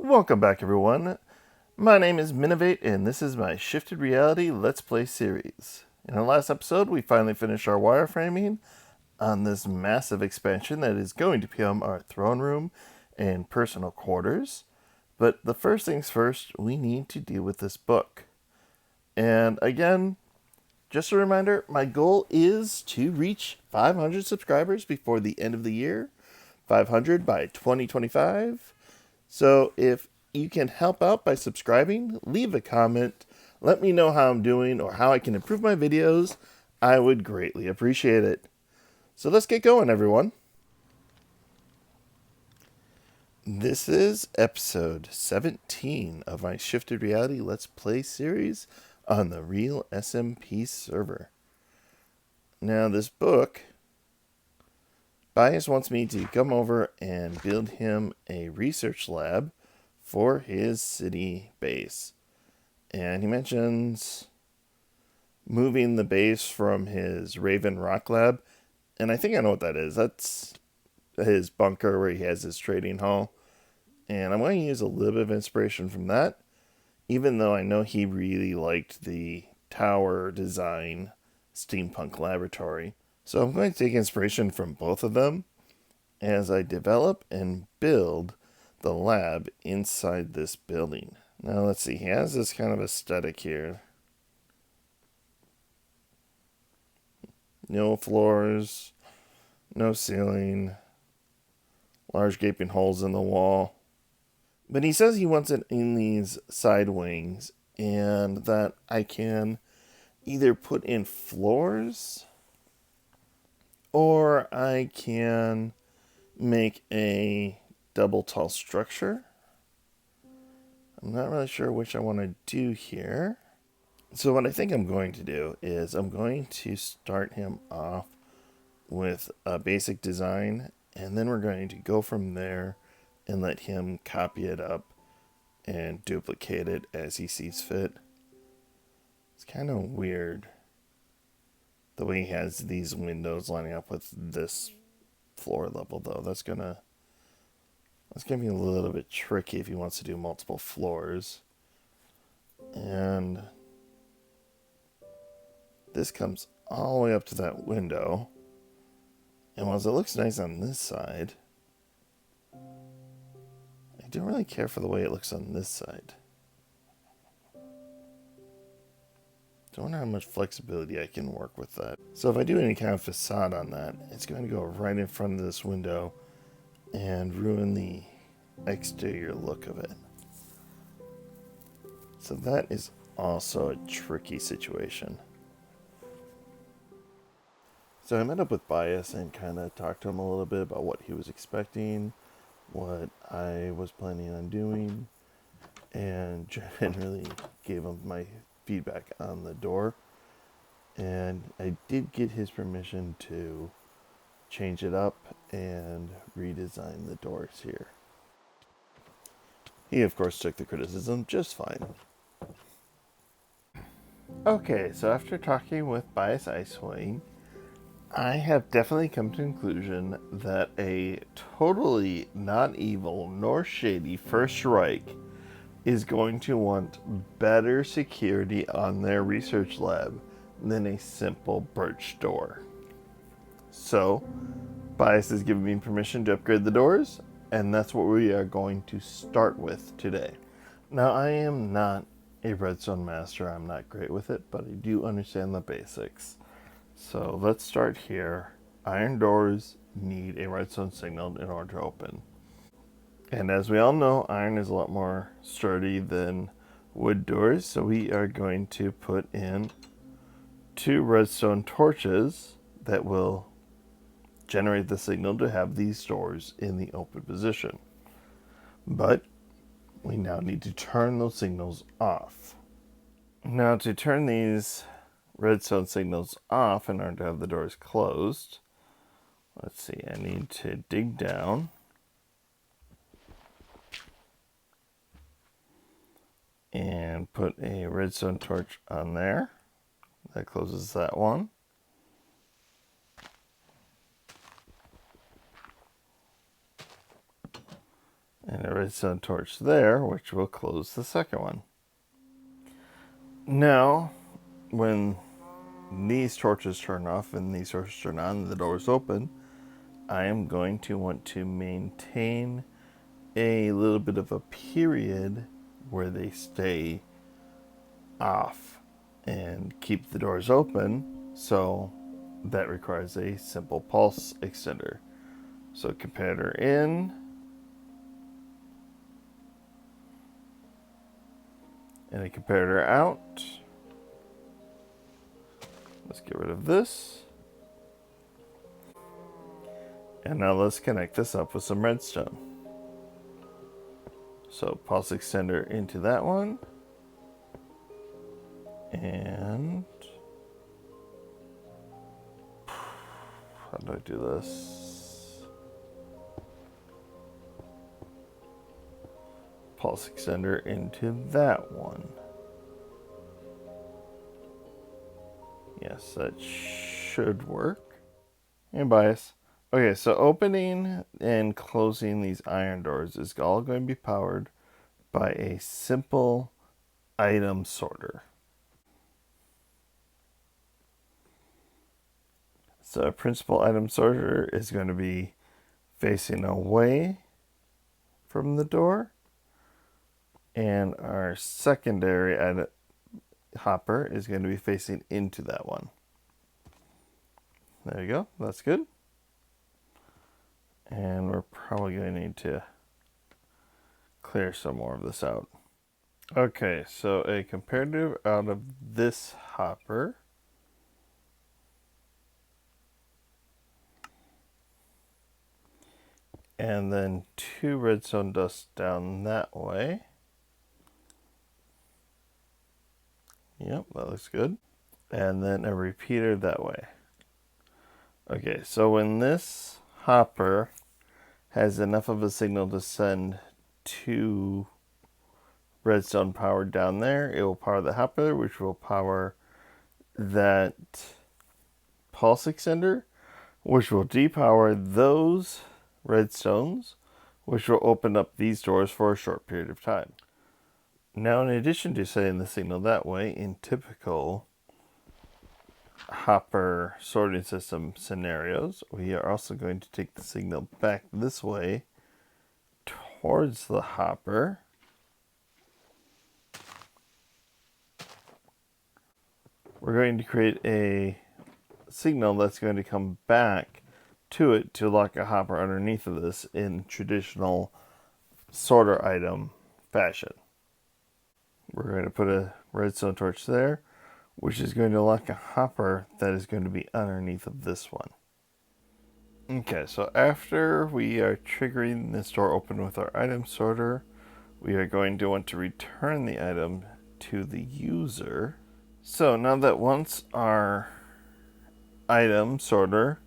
Welcome back, everyone. My name is Minovate, and this is my Shifted Reality Let's Play series. In our last episode, we finally finished our wireframing on this massive expansion that is going to become our throne room and personal quarters. But the first things first, we need to deal with this book. And again, just a reminder, my goal is to reach 500 subscribers before the end of the year. 500 by 2025. So if you can help out by subscribing, leave a comment, let me know how I'm doing or how I can improve my videos, I would greatly appreciate it. So let's get going, everyone. This is episode 17 of my Shifted Reality Let's Play series on the Real SMP server. Now this book, Bias wants me to come over and build him a research lab for his city base. And he mentions moving the base from his Raven Rock lab. And I think I know what that is. That's his bunker where he has his trading hall. And I'm going to use a little bit of inspiration from that, even though I know he really liked the tower design steampunk laboratory. So I'm going to take inspiration from both of them as I develop and build the lab inside this building. Now let's see, he has this kind of aesthetic here. No floors, no ceiling, large gaping holes in the wall. But he says he wants it in these side wings and that I can either put in floors or I can make a double tall structure. I'm not really sure which I want to do here. So what I think I'm going to do is I'm going to start him off with a basic design, and then we're going to go from there and let him copy it up and duplicate it as he sees fit. It's kind of weird the way he has these windows lining up with this floor level, though. That's gonna be a little bit tricky if he wants to do multiple floors. And this comes all the way up to that window. And whilst it looks nice on this side, I don't really care for the way it looks on this side. I wonder how much flexibility I can work with that. So if I do any kind of facade on that, it's going to go right in front of this window and ruin the exterior look of it. So that is also a tricky situation. So I met up with Bias and kind of talked to him a little bit about what he was expecting, what I was planning on doing, and generally gave him my feedback on the door. And I did get his permission to change it up and redesign the doors here. He, of course, took the criticism just fine. Okay, so after talking with Bias Icewing, I have definitely come to the conclusion that a totally not evil nor shady First Reich is going to want better security on their research lab than a simple birch door. So, Bias has given me permission to upgrade the doors, and that's what we are going to start with today. Now, I am not a redstone master, I'm not great with it, but I do understand the basics. So let's start here. Iron doors need a redstone signal in order to open. And as we all know, iron is a lot more sturdy than wood doors, so we are going to put in 2 redstone torches that will generate the signal to have these doors in the open position. But we now need to turn those signals off. Now to turn these redstone signals off in order to have the doors closed, let's see, I need to dig down and put a redstone torch on there. That closes that one. And And a redstone torch there, which will close the second one. Now, when these torches turn off and these torches turn on and the doors open, I am going to want to maintain a little bit of a period where they stay off and keep the doors open, so that requires a simple pulse extender. So comparator in, and a comparator out. Let's get rid of this. And now let's connect this up with some redstone. So pulse extender into that one. And how do I do this? Pulse extender into that one. Yes, that should work. And bias. Okay, so opening and closing these iron doors is all going to be powered by a simple item sorter. So a principal item sorter is going to be facing away from the door, and our secondary item hopper is going to be facing into that one. There you go, that's good. And we're probably going to need to clear some more of this out. Okay, so a comparative out of this hopper. And then 2 redstone dust down that way. Yep, that looks good. And then a repeater that way. Okay, so when this hopper has enough of a signal to send 2 redstone power down there, it will power the hopper, which will power that pulse extender, which will depower those redstones, which will open up these doors for a short period of time. Now, in addition to setting the signal that way, in typical hopper sorting system scenarios, we are also going to take the signal back this way towards the hopper. We're going to create a signal that's going to come back to it to lock a hopper underneath of this in traditional sorter item fashion. We're going to put a redstone torch there, which is going to lock a hopper that is going to be underneath of this one. Okay, so after we are triggering this door open with our item sorter, we are going to want to return the item to the user. So now that once our item sorter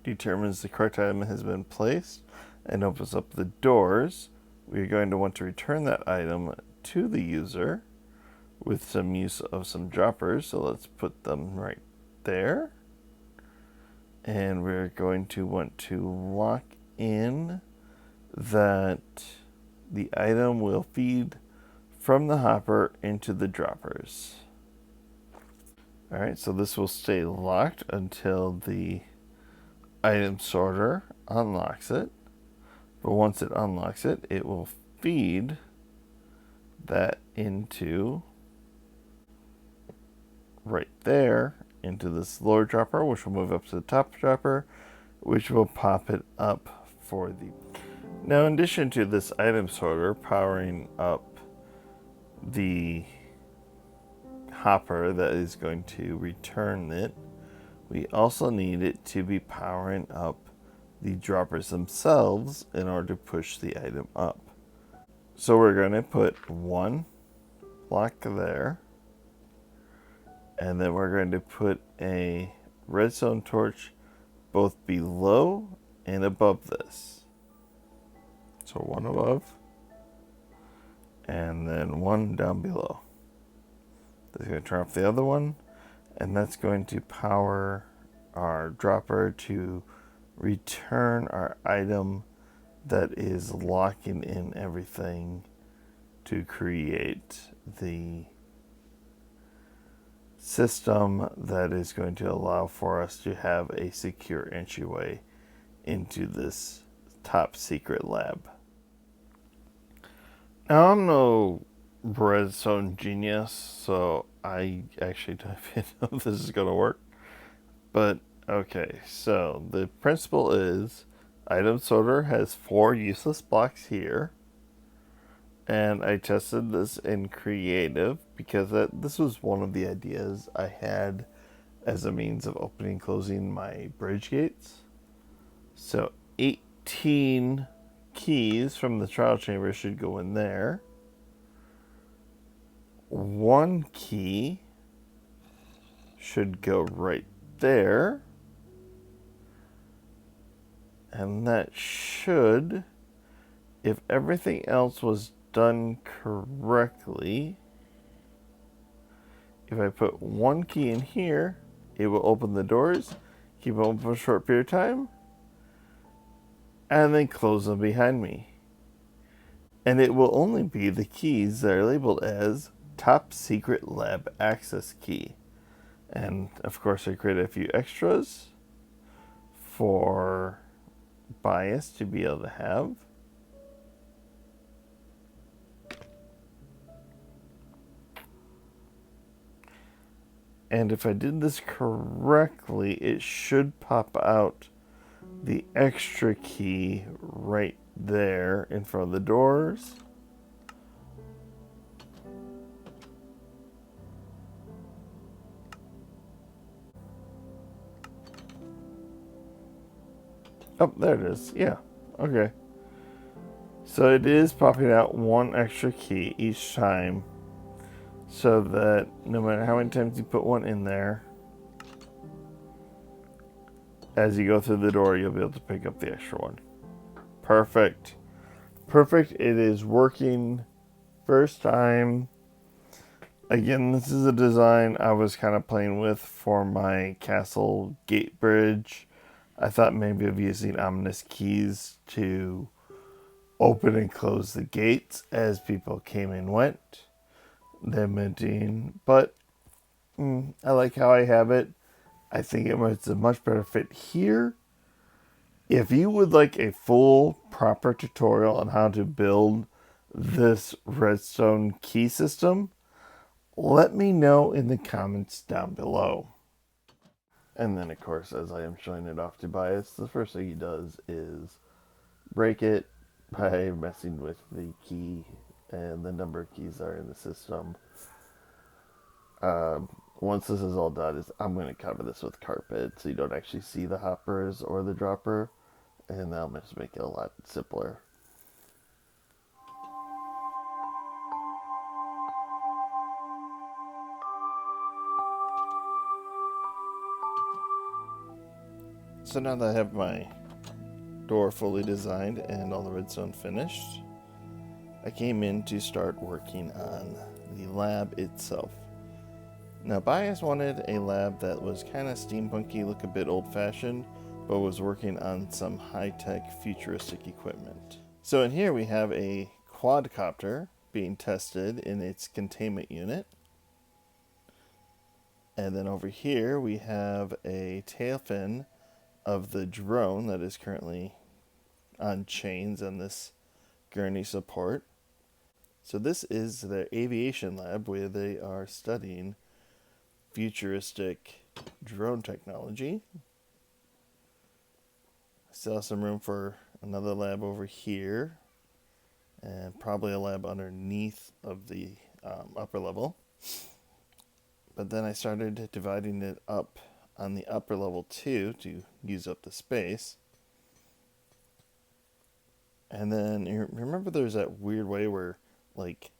determines the correct item has been placed and opens up the doors, we are going to want to return that item to the user with some use of some droppers. So let's put them right there. And we're going to want to lock in that the item will feed from the hopper into the droppers. Alright, so this will stay locked until the item sorter unlocks it. But once it unlocks it, it will feed that into right there into this lower dropper, which will move up to the top dropper, which will pop it up for the... Now, in addition to this item sorter powering up the hopper that is going to return it, we also need it to be powering up the droppers themselves in order to push the item up. So we're going to put one block there, and then we're going to put a redstone torch both below and above this. So one above, and then one down below. That's going to turn off the other one, and that's going to power our dropper to return our item that is locking in everything to create the system that is going to allow for us to have a secure entryway into this top secret lab. Now, I'm no redstone genius, so I actually don't even know if this is going to work. But, okay, so the principle is item sorter has 4 useless blocks here. And I tested this in creative because this was one of the ideas I had as a means of opening and closing my bridge gates. So 18 keys from the trial chamber should go in there. 1 key should go right there. And that should, if everything else was done correctly, if I put 1 key in here, it will open the doors, keep them open for a short period of time, and then close them behind me. And it will only be the keys that are labeled as Top Secret Lab Access Key. And of course I created a few extras for Bias to be able to have. And if I did this correctly, it should pop out the extra key right there in front of the doors. Oh, there it is. Yeah. Okay. So it is popping out 1 extra key each time, so that no matter how many times you put 1 in there, as you go through the door, you'll be able to pick up the extra 1. Perfect. Perfect. It is working. First time. Again, this is a design I was kind of playing with for my castle gate bridge. I thought maybe of using ominous keys to open and close the gates as people came and went. But I like how I have it. I think it's a much better fit here. If you would like a full proper tutorial on how to build this redstone key system, let me know in the comments down below. And then, of course, as I am showing it off to Bias, the first thing he does is break it by messing with the key and the number of keys that are in the system. Once this is all done, I'm going to cover this with carpet so you don't actually see the hoppers or the dropper, and that'll just make it a lot simpler. So now that I have my door fully designed and all the redstone finished, I came in to start working on the lab itself. Now, Bias wanted a lab that was kind of steampunky, look a bit old-fashioned, but was working on some high-tech futuristic equipment. So in here we have a quadcopter being tested in its containment unit. And then over here we have a tail fin of the drone that is currently on chains on this gurney support. So this is their aviation lab where they are studying futuristic drone technology. Still have some room for another lab over here, and probably a lab underneath of the upper level. But then I started dividing it up on the upper level too to use up the space. And then you remember there's that weird way where like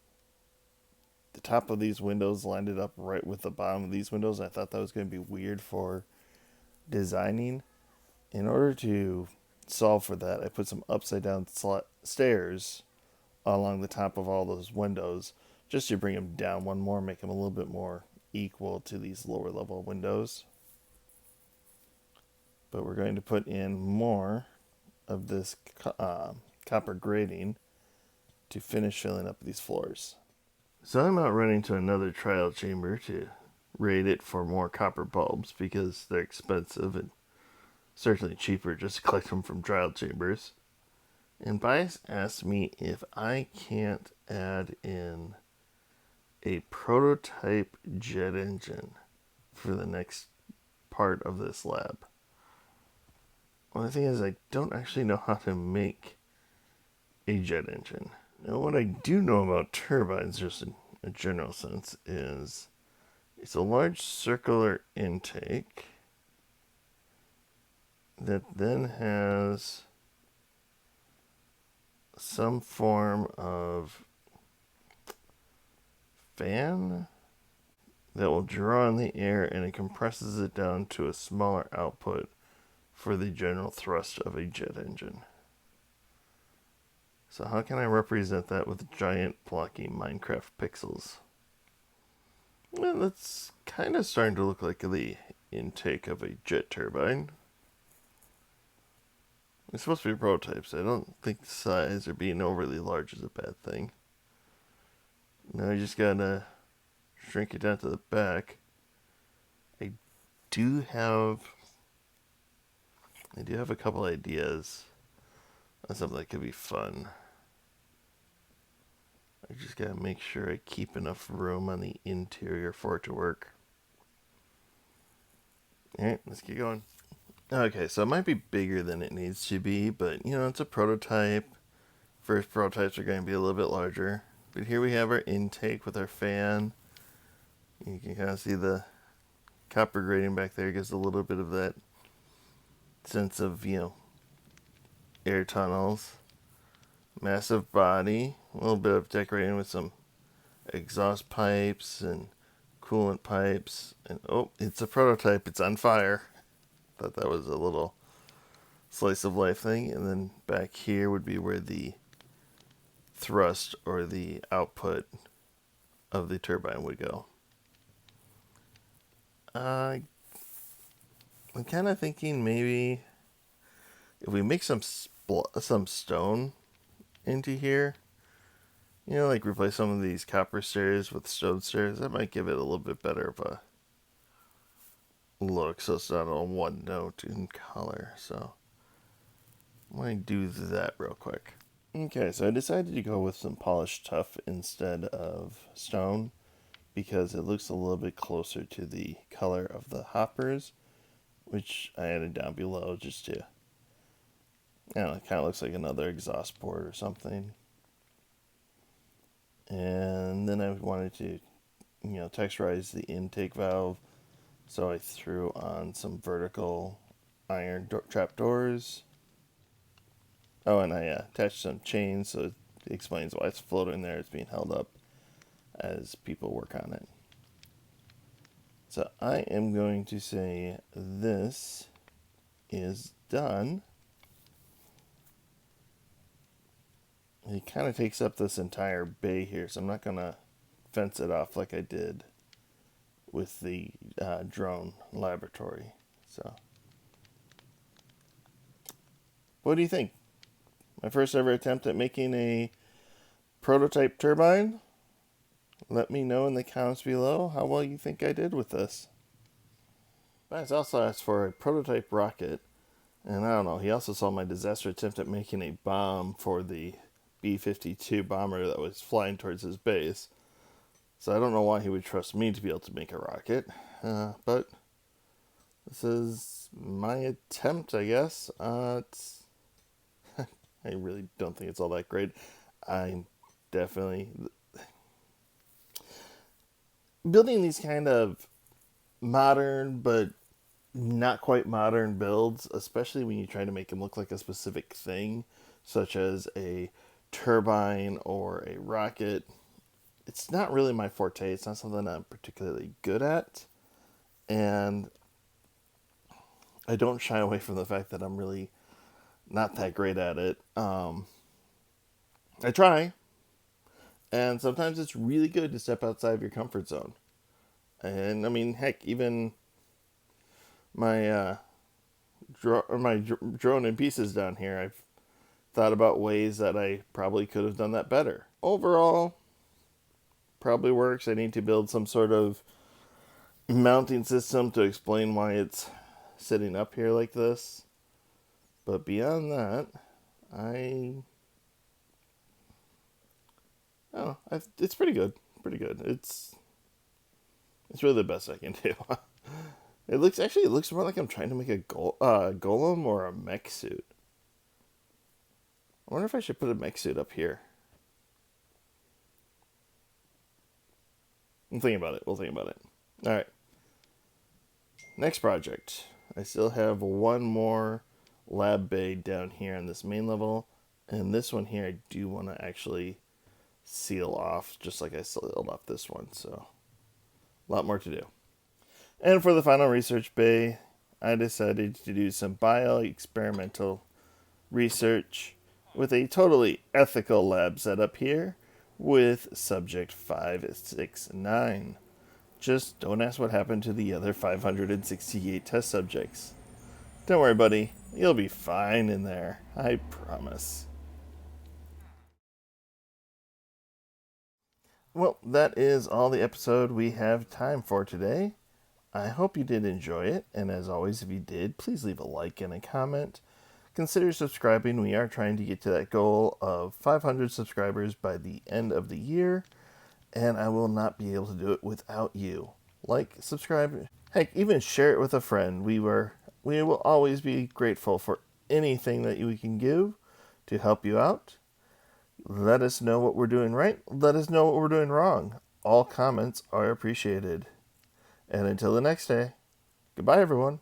the top of these windows landed up right with the bottom of these windows. I thought that was going to be weird for designing. In order to solve for that, I put some upside down stairs along the top of all those windows just to bring them down one more, make them a little bit more equal to these lower level windows. But we're going to put in more of this copper grating to finish filling up these floors. So I'm out running to another trial chamber to rate it for more copper bulbs because they're expensive and certainly cheaper just to collect them from trial chambers. And Bias asked me if I can't add in a prototype jet engine for the next part of this lab. Well, the thing is, I don't actually know how to make a jet engine. Now, what I do know about turbines, just in a general sense, is it's a large circular intake that then has some form of fan that will draw in the air and it compresses it down to a smaller output for the general thrust of a jet engine. So how can I represent that with giant blocky Minecraft pixels? Well, that's kind of starting to look like the intake of a jet turbine. It's supposed to be prototypes. I don't think the size or being overly large is a bad thing. Now I just gotta shrink it down to the back. I do have a couple ideas on something that could be fun. I just gotta make sure I keep enough room on the interior for it to work. Alright, let's get going. Okay, so it might be bigger than it needs to be, but it's a prototype. First prototypes are going to be a little bit larger. But here we have our intake with our fan. You can kind of see the copper grating back there. Gives a little bit of that sense of, air tunnels. Massive body. A little bit of decorating with some exhaust pipes and coolant pipes. And it's a prototype. It's on fire. Thought that was a little slice of life thing. And then back here would be where the thrust or the output of the turbine would go. I'm kind of thinking maybe if we make some stone into here, like replace some of these copper stairs with stone stairs, that might give it a little bit better of a look, so it's not on one note in color. So I'm going to do that real quick. Okay, so I decided to go with some polished tuff instead of stone because it looks a little bit closer to the color of the hoppers, which I added down below just to, it kind of looks like another exhaust port or something. And then I wanted to, texturize the intake valve, so I threw on some vertical iron trapdoors. Oh, and I attached some chains, so it explains why it's floating there. It's being held up as people work on it. So I am going to say this is done. It kind of takes up this entire bay here, so I'm not going to fence it off like I did with the drone laboratory. So, what do you think? My first ever attempt at making a prototype turbine? Let me know in the comments below how well you think I did with this. Bias also asked for a prototype rocket, and I don't know, he also saw my disaster attempt at making a bomb for the B-52 bomber that was flying towards his base. So I don't know why he would trust me to be able to make a rocket, but this is my attempt, I guess. I really don't think it's all that great. I'm definitely building these kind of modern but not quite modern builds, especially when you try to make them look like a specific thing, such as a turbine or a rocket. It's not really my forte. It's not something I'm particularly good at. And I don't shy away from the fact that I'm really not that great at it. I try. And sometimes it's really good to step outside of your comfort zone. And I mean, heck, even my drone in pieces down here, I've thought about ways that I probably could have done that better. Overall, probably works. I need to build some sort of mounting system to explain why it's sitting up here like this. But beyond that, oh, it's pretty good. Pretty good. It's really the best I can do. It looks more like I'm trying to make a golem or a mech suit. I wonder if I should put a mech suit up here. I'm thinking about it. We'll think about it. All right. Next project. I still have one more lab bay down here on this main level, and this one here I do want to actually seal off, just like I sealed off this one. So a lot more to do. And for the final research bay, I decided to do some bio-experimental research with a totally ethical lab setup here with subject 569. Just don't ask what happened to the other 568 test subjects. Don't worry, buddy. You'll be fine in there. I promise. Well, that is all the episode we have time for today. I hope you did enjoy it, and as always, if you did, please leave a like and a comment. Consider subscribing. We are trying to get to that goal of 500 subscribers by the end of the year, and I will not be able to do it without you. Like, subscribe, heck, even share it with a friend. We will always be grateful for anything that we can give to help you out. Let us know what we're doing right. Let us know what we're doing wrong. All comments are appreciated. And until the next day, goodbye, everyone.